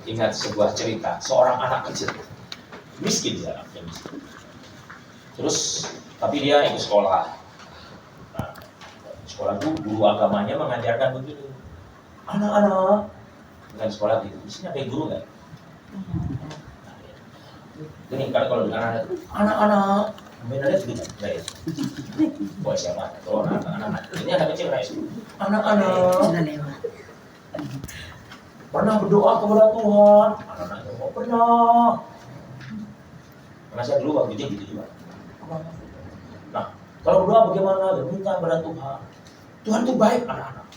ingat sebuah cerita seorang anak kecil, miskin dia, miskin. Terus tapi dia ikut sekolah. Nah, sekolah itu guru agamanya mengajarkan begini, anak-anak, bukan sekolah gitu, di sini ada guru nggak? Gini, kalau dengan anak-anak, mainannya juga nggak ya? Buat siapa? Oh, anak-anak. Ini anak kecil nggak? Anak-anak. Pernah berdoa kepada Tuhan? Anak-anak, oh pernah. Karena saya dulu waktu itu gitu juga. Nah, kalau berdoa bagaimana? Minta kepada Tuhan. Tuhan itu baik, anak-anak.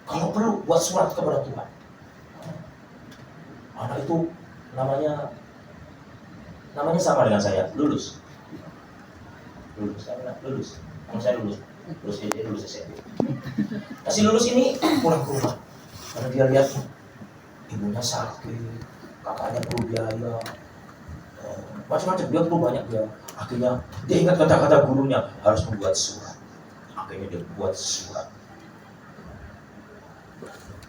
Kalau perlu buat surat kepada Tuhan. Anak itu namanya sama dengan saya, lulus. Kalau saya lulus SD, lulus SMP. Masih lulus ini pulang ke rumah. Karena dia lihat ibunya sakit, kakaknya perlu biaya, macam-macam, dia perlu banyak biaya. Akhirnya dia ingat kata-kata gurunya, harus membuat surat. Akhirnya dia buat surat.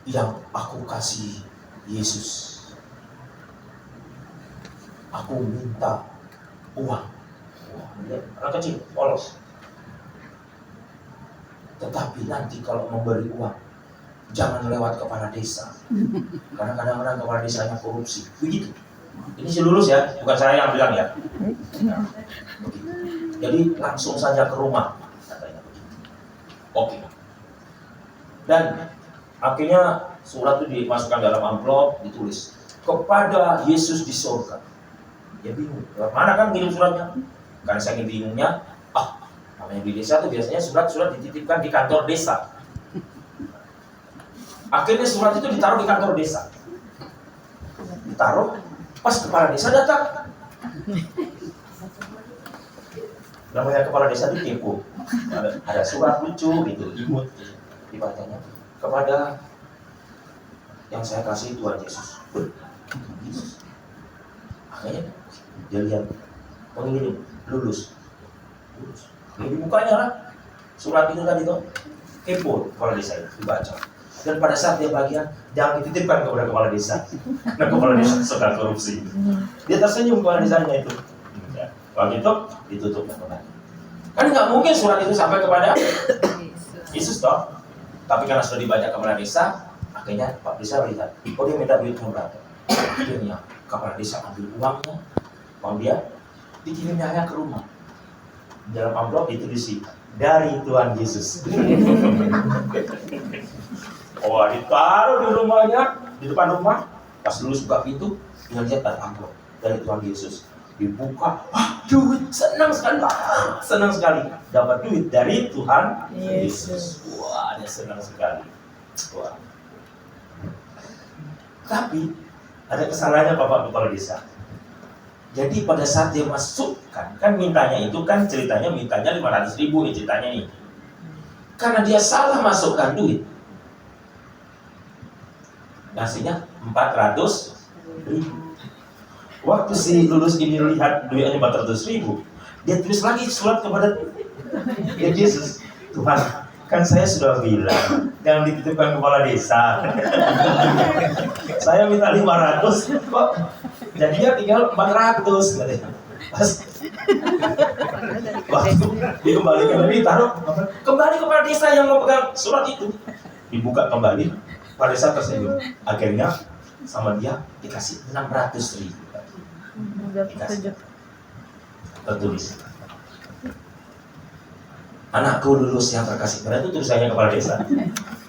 Yang aku kasih Yesus, aku minta uang. Anak kecil, polos. Tetapi nanti kalau memberi uang, jangan lewat kepala desa. Karena kadang-kadang kepala desanya korupsi. Begitu. Ini sih lulus ya, bukan saya yang bilang ya. Nah, begitu. Jadi langsung saja ke rumah, katanya begitu. Oke. Dan akhirnya surat itu dimasukkan dalam amplop, ditulis kepada Yesus di surga. Dia bingung, mana kan ngirim suratnya? Karena saya bingungnya, namanya di desa itu biasanya surat-surat dititipkan di kantor desa. Akhirnya surat itu ditaruh di kantor desa. Ditaruh, pas kepala desa datang. Namanya kepala desa itu kepo. Ada surat lucu gitu, imut. Dibacanya kepada yang saya kasih Tuhan Yesus. Yesus. Akhirnya dia lihat, pengirim lulus. Ini dibukanya lah surat itu tadi tuh, kepo kepala desa itu dibaca. Dan pada saat dia bagian, jangan dititipkan kepada kepala desa. Nah, kepala desa suka korupsi. Dia tersenyum kepala desanya itu. Ya, kalau gitu ditutup kembali. Kan nggak mungkin surat itu sampai kepada Yesus toh. Tapi karena sudah dibaca kepala desa, akhirnya Pak Desa melihat, oh dia minta duit berapa? Akhirnya kepala desa ambil uangnya, uang dia dikirimnya ke rumah. Dalam amplop ditulis dari Tuhan Yesus. Oh, ditaruh di rumahnya, di depan rumah. Pas lulus buka pintu, dia lihat ada amplop dari Tuhan Yesus. Dibuka, wah duit, senang sekali dapat duit dari Tuhan Yesus. Wah, dia senang sekali. Wah. Tapi ada kesalahannya Bapak Kepala Desa. Jadi pada saat dia masukkan, kan mintanya itu kan ceritanya mintanya 500.000 nih ceritanya nih. Karena dia salah masukkan duit, ngasihnya 400.000. Waktu si lulus ini lihat duitnya 400.000, dia tulis lagi surat kepada Yesus. Tuhan, kan saya sudah bilang jangan dititipkan kepala desa. Saya minta 500, kok jadinya tinggal 400 katanya. Pas waktu dikembalikan lagi, taruh kembali kepala desa yang memegang surat itu. Dibuka kembali, kepala desa tersenyum. Akhirnya sama dia dikasih 600.000. Dikasih. Tertulis, anakku lulus yang terkasih. Karena itu tulisannya kepala desa.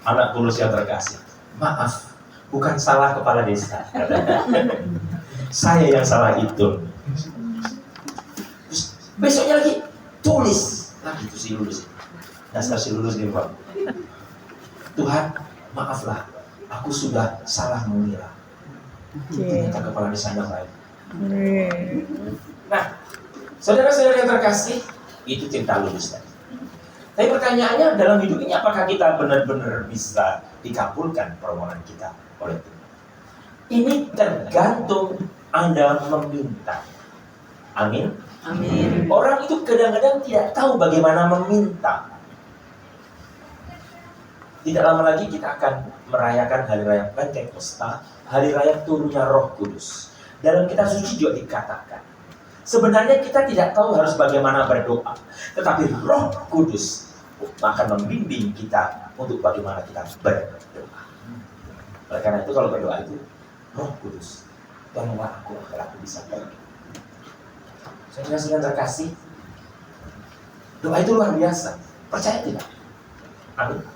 Anakku lulus yang terkasih. Maaf, bukan salah kepala desa. Saya yang salah itu. Terus besoknya lagi tulis lagi itu si lulus. Dasar si lulus nih Pak. Tuhan, maaflah, aku sudah salah mengira. Ternyata kepala desa yang lain. Nah, saudara-saudara yang terkasih, itu cerita lulus tadi. Tapi pertanyaannya dalam hidup ini, apakah kita benar-benar bisa dikabulkan permohonan kita oleh Tuhan? Ini tergantung Anda meminta. Amin. Amin. Orang itu kadang-kadang tidak tahu bagaimana meminta. Tidak lama lagi kita akan merayakan hari raya Pentakosta, hari raya turunnya Roh Kudus. Dalam kitab suci juga dikatakan, sebenarnya kita tidak tahu harus bagaimana berdoa, tetapi Roh Kudus akan membimbing kita untuk bagaimana kita berdoa. Oleh karena itu kalau berdoa itu, Roh Kudus, tolonglah aku agar aku bisa berdoa. Saudara-saudara terkasih, doa itu luar biasa. Percaya tidak? Amin.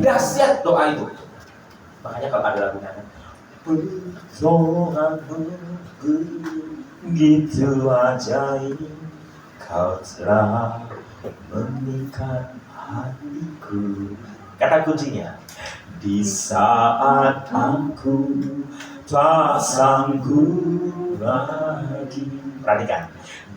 Dahsyat doa itu. Makanya kalau ada lagu nyanyi, berdoamu begitu ajaib, kau telah memikat hatiku. Kata kuncinya, di saat aku tak sanggup lagi. Perhatikan,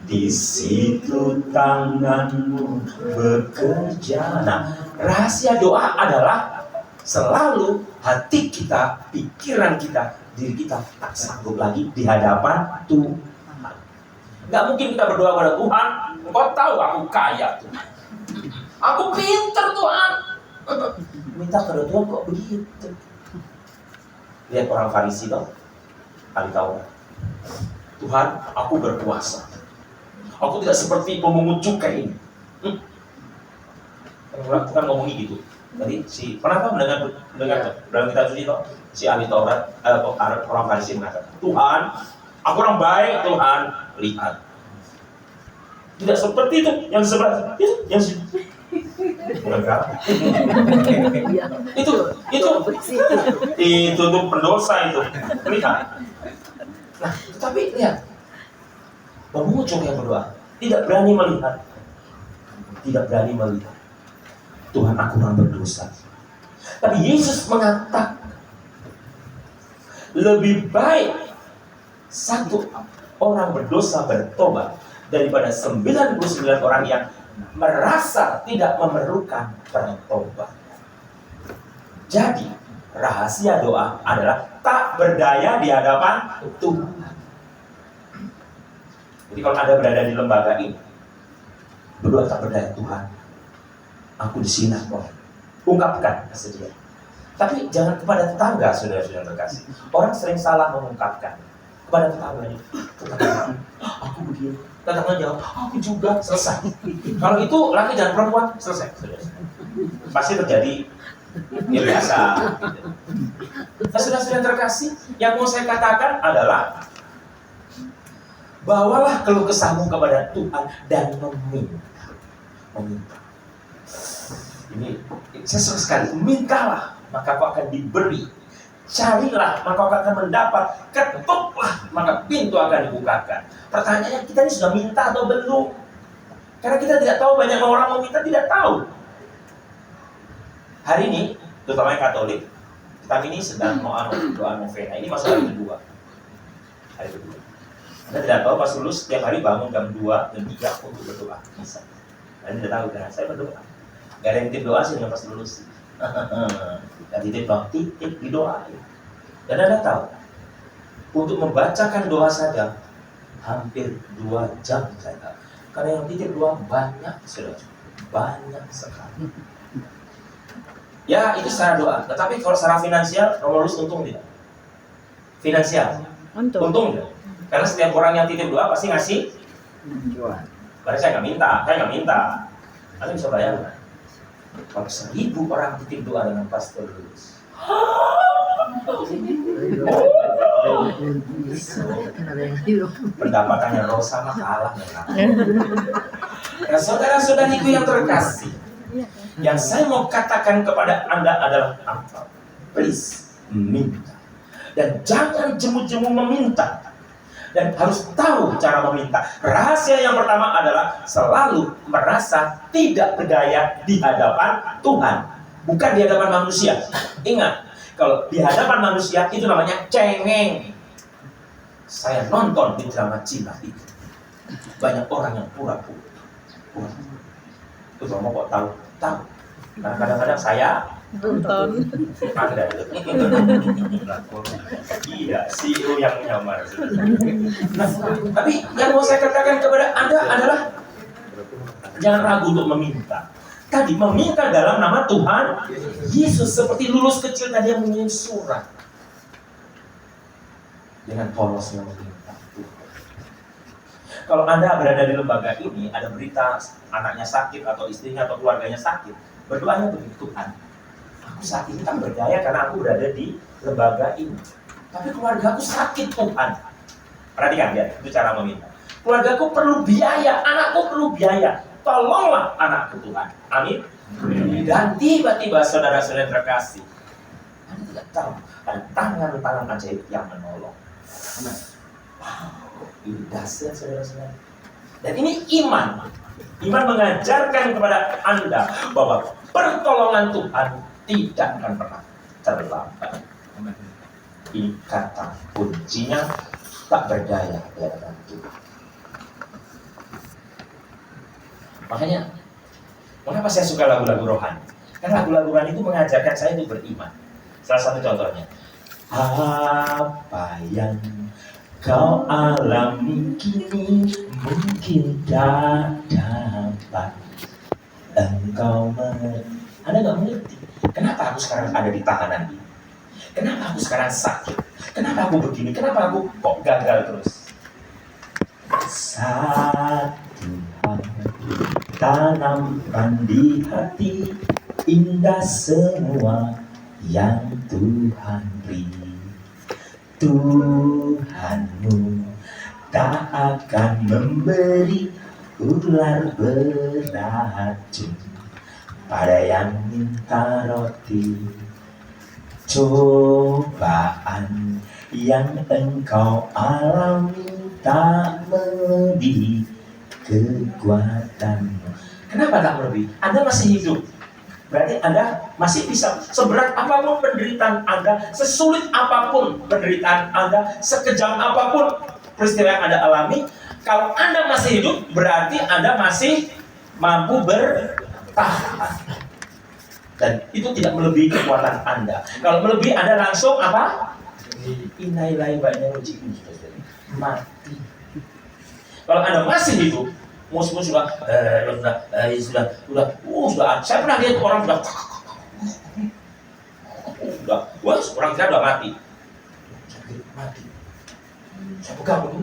di situ tanganmu bekerja. Nah, rahasia doa adalah selalu hati kita, pikiran kita, diri kita tak sanggup lagi di hadapan Tuhan. Gak mungkin kita berdoa kepada Tuhan, Engkau tahu aku kaya Tuhan, aku pinter Tuhan. Minta kepada Tuhan kok begitu. Lihat orang Farisi dong, ahli Taurat. Tuhan, aku berkuasa. Aku tidak seperti pemungut cukai ini. Tuhan ngomongin gitu. Jadi pernah kan mendengar dalam kitab suci itu si ahli Taurat, orang Farisi mengatakan, Tuhan, aku orang baik Tuhan, lihat. Tidak seperti itu yang sebelah, yang itu pendosa itu, lihat. Nah, tetapi lihat, pemungut cukai yang berdoa tidak berani melihat, Tuhan, aku orang berdosa. Tapi Yesus mengatakan, lebih baik satu orang berdosa bertobat daripada 99 orang yang merasa tidak memerlukan bertobat. Jadi rahasia doa adalah tak berdaya di hadapan Tuhan. Jadi kalau Anda berada di lembaga ini, berdoa tak berdaya, Tuhan, aku di sini kok. Ungkapkan kesedihan. Tapi jangan kepada tetangga, saudara-saudara terkasih. Orang sering salah mengungkapkan kepada tetangganya. Aku begini. Tetangga jawab, aku juga. Selesai. Kalau itu laki dan perempuan, selesai. Pasti terjadi ya biasa. Nah, saudara-saudara terkasih, yang mau saya katakan adalah bawalah keluh kesahmu kepada Tuhan dan meminta. Ini saya suka sekali. Mintalah, maka kau akan diberi. Carilah, maka kau akan mendapat. Ketuklah, maka pintu akan dibukakan. Pertanyaannya, kita ini sudah minta atau belum? Karena kita tidak tahu, banyak orang mau minta tidak tahu. Hari ini, terutama yang Katolik, kita ini sedang mau doa novena. Ini masuk hari kedua. Anda tidak tahu pas lulus setiap hari bangun jam 2 dan 3 untuk berdoa. Bisa. Anda tidak tahu kan? Saya berdoa. Gak ada yang titip doa sih yang pas lulus. Dan titip di doa. Dan Anda tahu, untuk membacakan doa saja hampir 2 jam saya tahu. Karena yang titip doa banyak, saudara. Banyak sekali. Ya itu secara doa. Tetapi kalau secara finansial, nomor lulus untung tidak? Finansial? Untung tidak? Karena setiap orang yang titip doa pasti ngasih jual. Karena saya nggak minta. Anda bisa bayangkan. Kalau 1000 orang titip doa dengan pastor lulus. Pendapatannya Rosa mah kalah. Nah, saudara-saudariku yang terkasih, yang saya mau katakan kepada Anda adalah apa? Please, minta. Dan jangan jemu-jemu meminta. Dan harus tahu cara meminta. Rahasia yang pertama adalah selalu merasa tidak berdaya di hadapan Tuhan, bukan di hadapan manusia. Ingat, kalau di hadapan manusia itu namanya cengeng. Saya nonton di drama Cina itu, banyak orang yang pura-pura. Itu kamu kok tahu? Karena kadang-kadang saya nonton. Ada itu. Iya, CEO yang menyamar. Nah, tapi yang mau saya katakan kepada Anda adalah jangan ragu untuk meminta. tadi meminta dalam nama Tuhan Yesus, seperti lulus kecil tadi yang mengirim surat dengan polosnya meminta Tuhan. Kalau Anda berada di lembaga ini, ada berita anaknya sakit atau istrinya atau keluarganya sakit, berdoanya begitu, Tuhan, aku saat ini tak berdaya karena aku berada di lembaga ini, tapi keluarga aku sakit, Tuhan. Perhatikan ya, itu cara meminta. Keluarga aku perlu biaya, anakku perlu biaya, tolonglah anakku, Tuhan. Amin. Dan tiba-tiba saudara-saudara terkasih, Anda tidak tahu ada tangan-tangan ajaib yang menolong. Wow, ini dahsyat saudara-saudara. Dan ini iman. Iman mengajarkan kepada Anda bahwa pertolongan Tuhan tidak akan pernah terlambat. Ini kata kuncinya, tak berdaya di hadapan Tuhan. Makanya, mengapa saya suka lagu-lagu rohani? Karena lagu-lagu rohani itu mengajarkan saya untuk beriman. Salah satu contohnya, apa yang kau alami kini mungkin tak dapat engkau mengerti. Anda gak mengerti. Kenapa aku sekarang ada di tahanan ini? Kenapa aku sekarang sakit? Kenapa aku begini? Kenapa aku kok gagal terus? Saat Tuhan tanamkan di hati, indah semua yang Tuhan beri. Tuhanmu tak akan memberi ular beracun pada yang minta roti. Cobaan yang engkau alami tak melebihi kekuatanmu. Kenapa tak melebihi? Anda masih hidup. Berarti Anda masih bisa, seberat apapun penderitaan Anda, sesulit apapun penderitaan Anda, sekejam apapun peristiwa yang Anda alami, kalau Anda masih hidup, berarti Anda masih mampu bertahan. Dan itu tidak melebihi kekuatan Anda. Kalau melebihi, Anda langsung apa? Inailahi banyak uji mati. Kalau Anda masih hidup, musuh sudah, saya pernah lihat orang sudah, orang kita sudah mati. Mati. Saya pegang itu,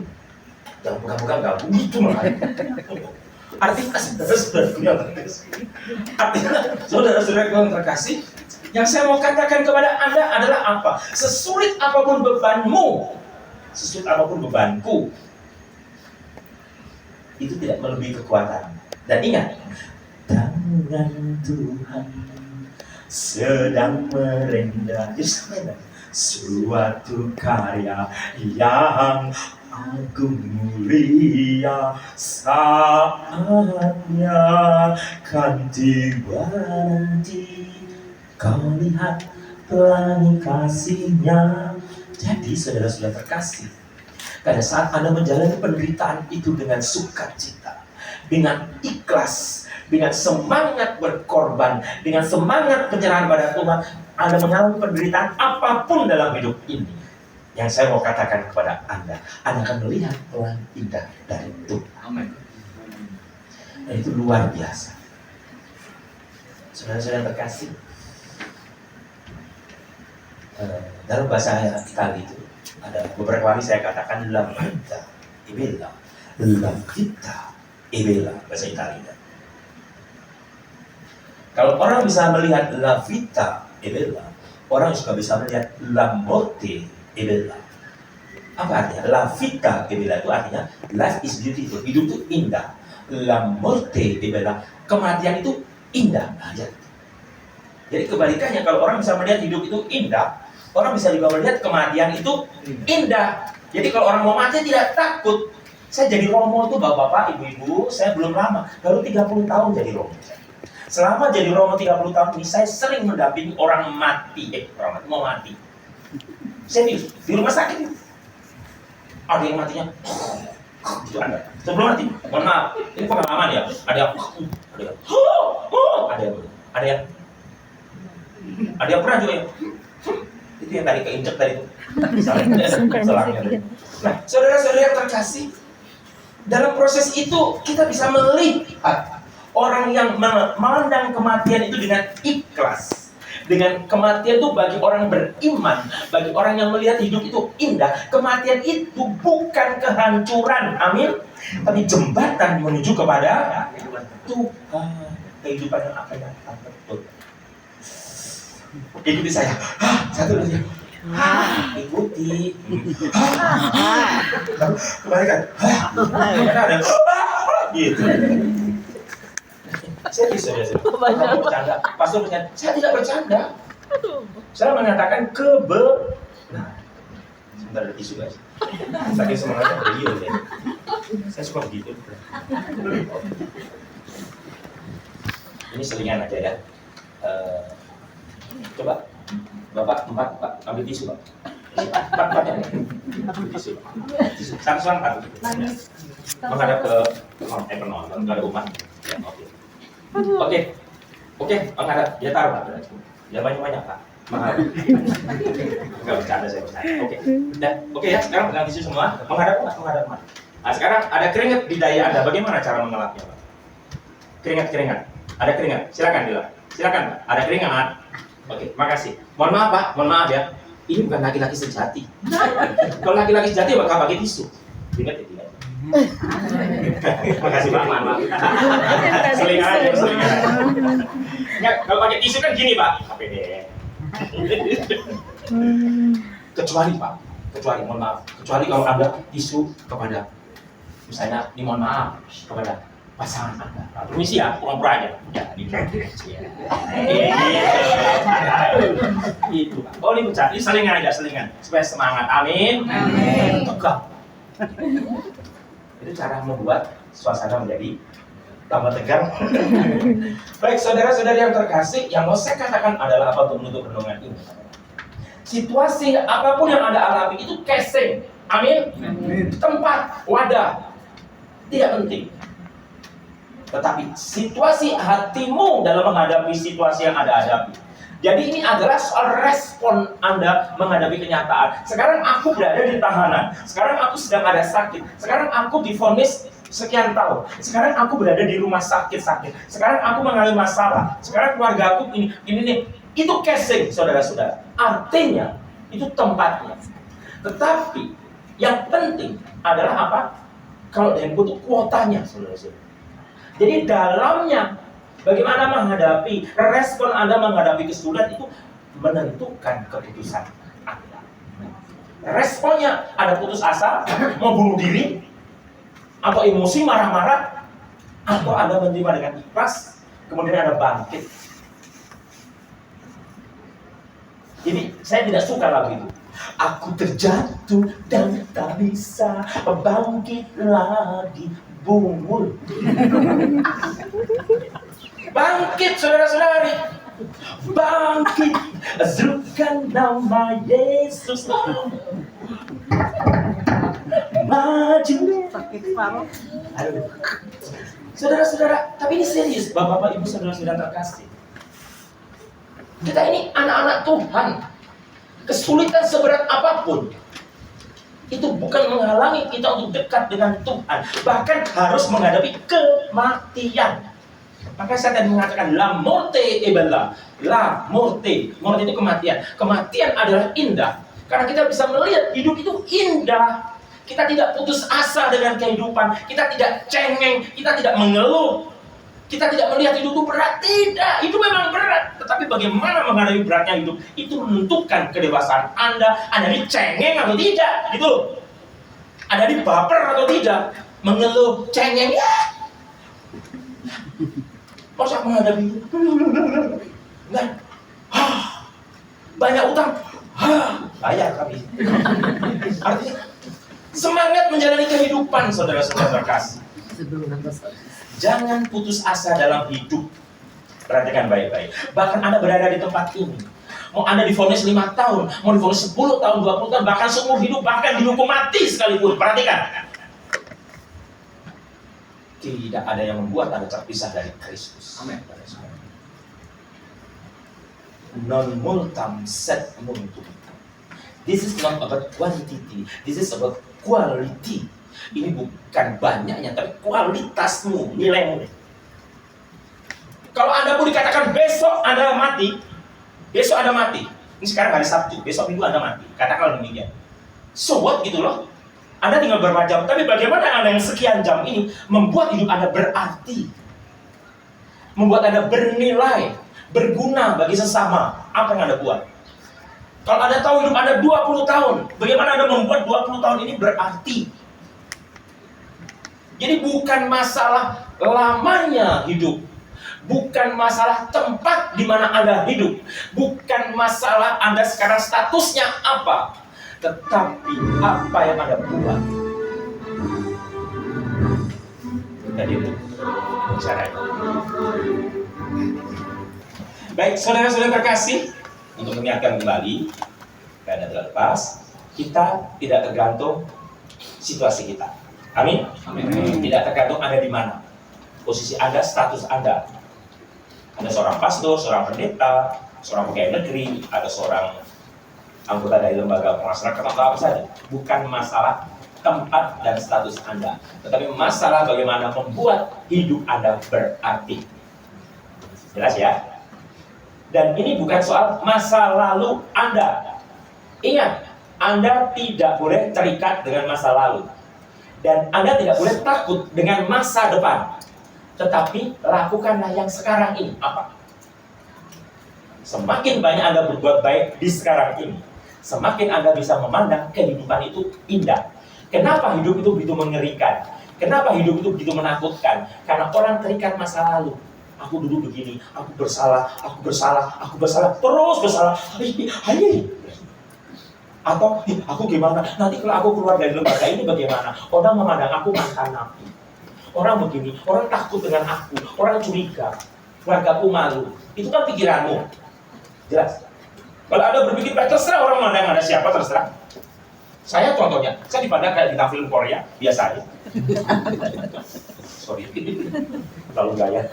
jangan pegang-pegang, gak begitu malah. Artinya saudara-saudara yang terkasih, yang saya mau katakan kepada Anda adalah apa? Sesulit apapun bebanmu, sesulit apapun bebanku, itu tidak melebihi kekuatan. Dan ingat, tangan Tuhan sedang merendah suatu karya yang agung mulia, saatnya kan tiba nanti, kau lihat pelangi kasihnya. Jadi saudara-saudara terkasih, pada saat Anda menjalani penderitaan itu dengan sukacita, dengan ikhlas, dengan semangat berkorban, dengan semangat penyerahan pada Tuhan, Anda mengalami penderitaan apapun dalam hidup ini, yang saya mau katakan kepada Anda akan melihat pelan indah dari Tuhan. Amin. Dan itu luar biasa. Saudara-saudara terkasih, dalam bahasa Itali itu ada beberapa kali saya katakan la vita è bella, la vita è bella, bahasa Italia. Kalau orang bisa melihat la vita è bella, orang juga bisa melihat la morte è bella. Apa artinya? La vita è bella itu artinya life is beautiful, hidup itu indah. La morte è bella, kematian itu indah. Nah, jadi kebalikannya, kalau orang bisa melihat hidup itu indah, orang bisa juga melihat kematian itu indah. Jadi kalau orang mau mati tidak takut. Saya jadi romo itu bapak-bapak, ibu-ibu, saya belum lama, baru 30 tahun jadi romo. Selama jadi romo 30 tahun ini, saya sering mendampingi orang mati. Orang mati, mau mati. Serius, di rumah sakit itu ada yang matinya itu ada. Sebelum mati, mohon maaf, ini pengalaman ya. Ada yang pernah juga ya. Itu yang tadi keinjek tadi itu. Salahnya. Nah, saudara-saudara yang terkasih, dalam proses itu kita bisa melihat Orang yang memandang kematian itu dengan ikhlas. Dengan kematian itu bagi orang beriman, bagi orang yang melihat hidup itu indah, kematian itu bukan kehancuran, amin, tapi jembatan menuju kepada Tuhan, kehidupan yang akan datang. Betul. Ikuti saya. Satu lagi. Ikuti. Kebalikan. Ada. Gitu. Saya bisa. Bercanda. Pastor bercanda. Saya tidak bercanda. Saya mengatakan kebenaran. Sebentar ada tisu guys. Saking semangatnya beliau ya. Saya suka begitu. Ini selingan aja ya. Coba Bapak 4 Pak ambil tisu Pak. 4 ya. Tisu. Satu menghadap ke penonton, ke rumah. Ya, Oke, menghadap. Dia taruh Pak. Ya banyak Pak. Menghadap. Enggak bercanda saya bercanda. Oke ya, sekarang pegang tisu semua. Menghadap. Nah, sekarang ada keringat di daya Anda. Bagaimana cara mengelapnya Pak? Keringat. Ada keringat. Silakan Dila. Silakan Pak. Ada keringat. Oke, makasih. Mohon maaf ya. Ini bukan laki-laki sejati. Kalau laki-laki sejati bakal pakai tisu. Ingat ya, tidak. Makasih Pak, maaf. Selingan aja. Enggak, kalau pakai tisu kan gini Pak. APD. Kecuali mohon maaf. Kecuali kalau Anda tisu kepada, misalnya, ini mohon maaf kepada pasangan Anda. Permisi ya, pura-pura aja. Ya, itu. Oh, ini bercanda. Ini selingan supaya semangat. Amin. Tegak. Itu cara membuat suasana menjadi tambah tegang. Baik, saudara-saudari yang terkasih, yang mau saya katakan adalah apa untuk menutup renungan ini? Situasi apapun yang Anda alami itu casing. Amin. Tempat, wadah, tidak penting. Tetapi situasi hatimu dalam menghadapi situasi yang Anda hadapi. Jadi ini adalah soal respon Anda menghadapi kenyataan. Sekarang aku berada di tahanan. Sekarang aku sedang ada sakit. Sekarang aku divonis sekian tahun. Sekarang aku berada di rumah sakit. Sekarang aku mengalami masalah. Sekarang keluarga aku ini. Itu casing, saudara-saudara. Artinya, itu tempatnya. Tetapi, yang penting adalah apa? Kalau dengan butuh kuotanya, saudara-saudara. Jadi dalamnya, bagaimana menghadapi, respon Anda menghadapi kesulitan itu menentukan keputusan Anda. Responnya, ada putus asa, mau bunuh diri, atau emosi, marah-marah, atau Anda menerima dengan ikhlas, kemudian Anda bangkit. Jadi saya tidak suka lagu itu. Aku terjatuh dan tak bisa bangkit lagi. Bungul. Bangkit saudara-saudari. Bangkit. Serukan nama Yesus. Maju. Aduh. Saudara-saudara, tapi ini serius, bapak-bapak, ibu, saudara-saudara terkasih. Kita ini anak-anak Tuhan. Kesulitan seberat apapun itu bukan menghalangi kita untuk dekat dengan Tuhan. Bahkan harus menghadapi kematian. Maka saya tadi mengatakan la morte e bella. La morte. Morte itu kematian. Kematian adalah indah. Karena kita bisa melihat hidup itu indah. Kita tidak putus asa dengan kehidupan. Kita tidak cengeng. Kita tidak mengeluh. Kita tidak melihat hidup itu berat. Tidak. Hidup memang berat. Tetapi bagaimana menghadapi beratnya hidup, itu menentukan kedewasaan Anda. Anda ini cengeng atau tidak, gitu. Anda ini baper atau tidak, mengeluh, cengeng, ya. Masa menghadapi itu? Enggak. Banyak utang. Bayar kami. Artinya semangat menjalani kehidupan, saudara-saudara terkasih. Jangan putus asa dalam hidup. Perhatikan baik-baik. Bahkan Anda berada di tempat ini, mau Anda divonis 5 tahun, mau divonis 10 tahun, 20 tahun, bahkan seumur hidup, bahkan dihukum mati sekalipun. Perhatikan. Tidak ada yang membuat Anda terpisah dari Kristus. Amin. Non multam sed multum. This is not about quantity. This is about quality. Ini bukan banyaknya, tapi kualitasmu, nilaimu. Kalau Anda pun dikatakan besok Anda mati, besok Anda mati. Ini sekarang hari Sabtu, besok Minggu Anda mati. Katakanlah demikian. So what gitu loh. Anda tinggal berapa jam, tapi bagaimana Anda yang sekian jam ini membuat hidup Anda berarti, membuat Anda bernilai, berguna bagi sesama. Apa yang Anda buat? Kalau Anda tahu hidup Anda 20 tahun, bagaimana Anda membuat 20 tahun ini berarti? Jadi bukan masalah lamanya hidup, bukan masalah tempat di mana Anda hidup, bukan masalah Anda sekarang statusnya apa, tetapi apa yang Anda buat. Jadi itu caranya. Baik, saudara-saudara terkasih, untuk mengingatkan kembali, keadaan terlepas, kita tidak tergantung situasi kita. Amin. Amin. Tidak tergantung Anda di mana, posisi Anda, status Anda. Ada seorang pastor, seorang pendeta, seorang pegawai negeri, ada seorang anggota dari lembaga pemasarakatan atau apa saja. Bukan masalah tempat dan status Anda, tetapi masalah bagaimana membuat hidup Anda berarti. Jelas ya? Dan ini bukan soal masa lalu Anda. Ingat, Anda tidak boleh terikat dengan masa lalu. Dan Anda tidak boleh takut dengan masa depan. Tetapi lakukanlah yang sekarang ini. Apa? Semakin banyak Anda berbuat baik di sekarang ini, semakin Anda bisa memandang kehidupan itu indah. Kenapa hidup itu begitu mengerikan? Kenapa hidup itu begitu menakutkan? Karena orang terikat masa lalu. Aku dulu begini, aku bersalah, terus bersalah. Atau aku gimana? Nanti kalau aku keluar dari lembaga ini bagaimana? Orang memandang aku mantan napi. Orang begini, orang takut dengan aku, orang curiga, keluargaku malu. Itu kan pikiranmu. Jelas. Kalau Anda berpikir baik, terserah orang memandang Anda siapa, terserah. Saya contohnya, saya dipandang kayak di film Korea biasa aja. Sorry, terlalu gaya.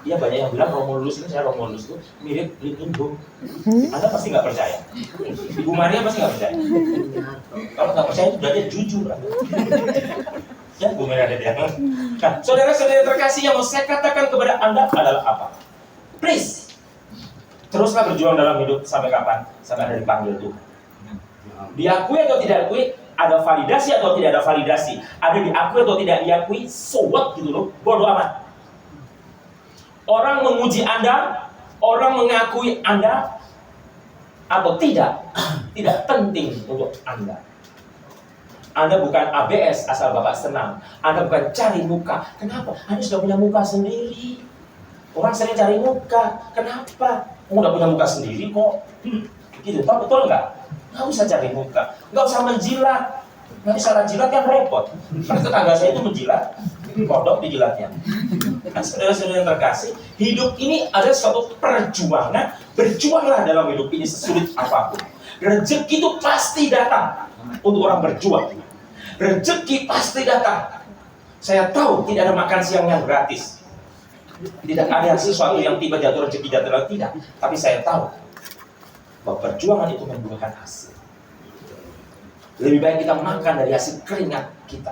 Iya, banyak yang bilang Romulus ini, saya Romulus itu mirip Lee Min Ho. Anda pasti nggak percaya. Ibu Maria pasti nggak percaya. Kalau nggak percaya itu berarti jujur. Ya, Bu Maria ada dia. Nah, saudara-saudara terkasih, yang mau saya katakan kepada Anda adalah apa? Please, teruslah berjuang dalam hidup sampai kapan? Sampai Anda dipanggil Tuhan. Diakui atau tidak diakui, ada validasi atau tidak ada validasi, ada diakui atau tidak diakui, so what gitu loh, bodoh amat. Orang menguji Anda, orang mengakui Anda atau tidak penting untuk Anda. Anda bukan ABS asal Bapak senang. Anda bukan cari muka. Kenapa? Anda sudah punya muka sendiri. Orang sering cari muka. Kenapa? Udah punya muka sendiri kok. Gitu, tahu betul nggak? Nggak usah cari muka. Nggak usah menjilat. Nanti salah jilat kan repot. Karena tetangga saya itu menjilat, kodok dijilatnya. Nah, saudara-saudara yang terkasih, hidup ini ada suatu perjuangan. Berjuanglah dalam hidup ini sesulit apapun. Rezeki itu pasti datang untuk orang berjuang. Rezeki pasti datang. Saya tahu tidak ada makan siang yang gratis. Tidak ada sesuatu yang tiba jatuh rezeki jatuh tidak. Tapi saya tahu bahwa perjuangan itu membuahkan hasil. Lebih baik kita makan dari hasil keringat kita.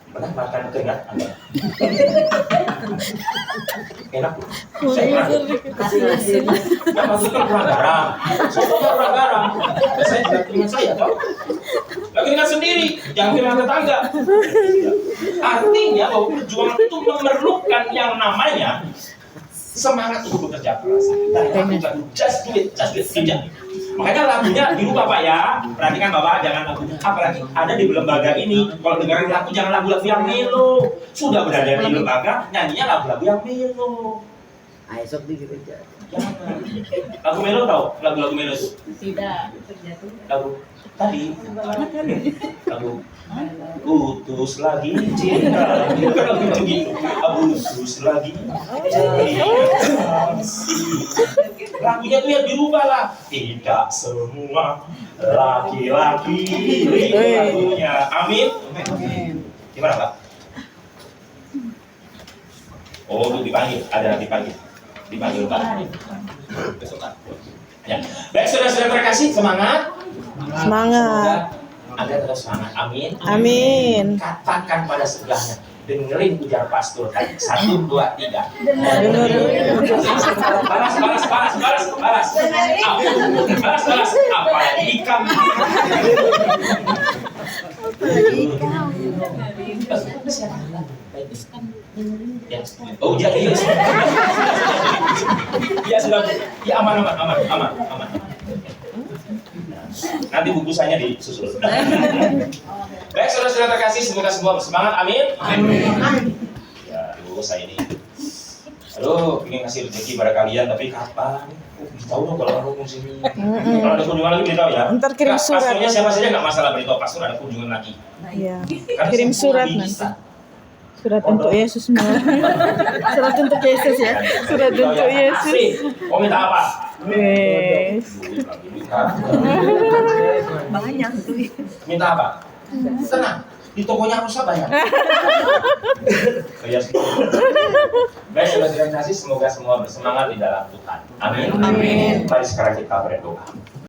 Pernah makan keringat Anda? Enak loh. Saya pernah. Yang maksudnya kurang garam. Soalnya kurang garam. Saya juga keringat saya, tau? Gak keringat sendiri, jangan keringat tetangga. Artinya bahwa perjuangan itu memerlukan yang namanya semangat untuk bekerja keras. Dan just do it, kerja. Makanya lagunya dirubah Pak ya. Perhatikan Bapak, jangan lagu. Apalagi ada di lembaga ini, kalau dengerin lagu jangan lagu-lagu yang melo. Sudah berada di lembaga, nyanyinya lagu-lagu yang melo. Esok di gereja. Jangan. Lagu melo tau? Lagu-lagu melo itu? Tidak. Lagu tadi. Lagu utus lagi cinta. Bukan lagu itu gitu. Utus lagi lagunya tuh yang dirubah lah. Tidak semua laki-laki itu lagunya. Amin. Gimana Pak? Oh, itu dipanggil. Ada dipanggil. Dipanggil Pak. Besok Pak. Ya. Baik, saudara-saudara terkasih, semangat. Semangat. Anda terus semangat. Amin. Amin. Katakan pada sebelahnya, dengerin ujar pastor tadi. 1, 2, 3. Balas. Balas. Apalagi kami. Ya. Oh iya. Ya sudah. Ya aman. Nanti bungkusannya disusul. Baik, saudara-saudara terkasih, semoga semua bersemangat. Amin. Ya, saya ini. Ingin kasih rezeki pada kalian, tapi kapan? Tahu dong kalau aku sini. Kalau ada kunjungan lagi beritahu ya. Ntar kirim surat. Pastornya siapa saja nggak masalah, beritahu pastor ada kunjungan lagi. Iya. Karena Kirim saya surat bisa. nanti. Surat untuk Yesus semua. Surat untuk Yesus ya. Surat Beritahu untuk ya. Yesus. Asik. Mau minta apa? Wes. Duit lagi, duit kan. Banyak tuh. Minta apa? Tenang, di tokonya rusak banyak. Baik, saudara-saudara kasih, semoga semua bersemangat di dalam Tuhan. Amin. Mari sekarang kita berdoa.